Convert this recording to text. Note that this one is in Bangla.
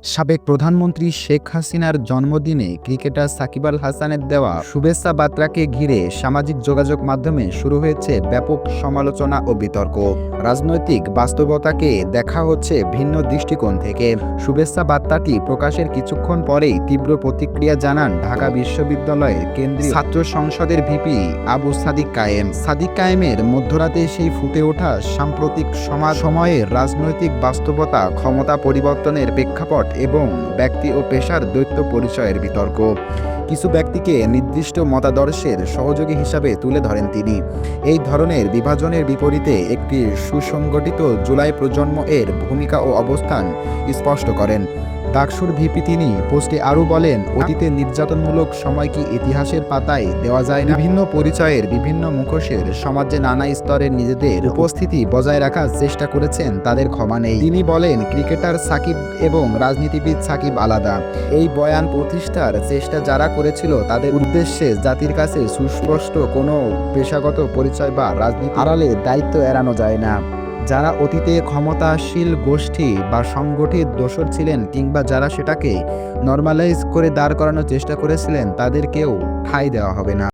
সাবেক প্রধানমন্ত্রী শেখ হাসিনার জন্মদিনে ক্রিকেটার সাকিব আল হাসানের দেওয়া শুভেচ্ছা বার্তাকে ঘিরে সামাজিক যোগাযোগ মাধ্যমে শুরু হয়েছে ব্যাপক সমালোচনা ও বিতর্ক। রাজনৈতিক বাস্তবতাকে দেখা হচ্ছে ভিন্ন দৃষ্টিকোণ থেকে। শুভেচ্ছা বার্তাটি প্রকাশের কিছুক্ষণ পরেই তীব্র প্রতিক্রিয়া জানান ঢাকা বিশ্ববিদ্যালয়ের কেন্দ্রীয় ছাত্র সংসদের ভিপি আবু সাদিক কায়েম। সাদিক কায়েমের মধ্যরাতে সেই ফুটে ওঠা সাম্প্রতিক সময়ের রাজনৈতিক বাস্তবতা, ক্ষমতা পরিবর্তনের প্রেক্ষাপট এবং ব্যক্তি ও পেশার দ্বৈত পরিচয়ের বিতর্ক। কিছু ব্যক্তিকে নির্দিষ্ট মতাদর্শের সহযোগী হিসাবে তুলে ধরেন তিনি। এই ধরনের বিভাজনের বিপরীতে একটি সুসংগঠিত জুলাই প্রজন্ম এর ভূমিকা ও অবস্থান স্পষ্ট করেন। ডাকসুর ভিপি তিনি পোস্টে আরও বলেন, অতীতে নির্যাতনমূলক সময় কি ইতিহাসের পাতায় দেওয়া যায় না? বিভিন্ন পরিচয়ের, বিভিন্ন মুখোশের সমাজে নানা স্তরের নিজেদের উপস্থিতি বজায় রাখার চেষ্টা করেছেন, তাদের ক্ষমা নেই। তিনি বলেন, ক্রিকেটার সাকিব এবং রাজনীতিবিদ সাকিব আলাদা। এই বয়ান প্রতিষ্ঠার চেষ্টা যারা করেছিল তাদের উদ্দেশ্যে জাতির কাছে সুস্পষ্ট কোনো পেশাগত পরিচয় বা রাজনীতি আড়ালে দায়িত্ব এড়ানো যায় না। যারা অতীতে ক্ষমতাশীল গোষ্ঠী বা সংগঠিত দোসর ছিলেন কিংবা যারা সেটাকে নরমালাইজ করে দাঁড় করানোর চেষ্টা করেছিলেন, তাদেরকেও ঠাঁই দেওয়া হবে না।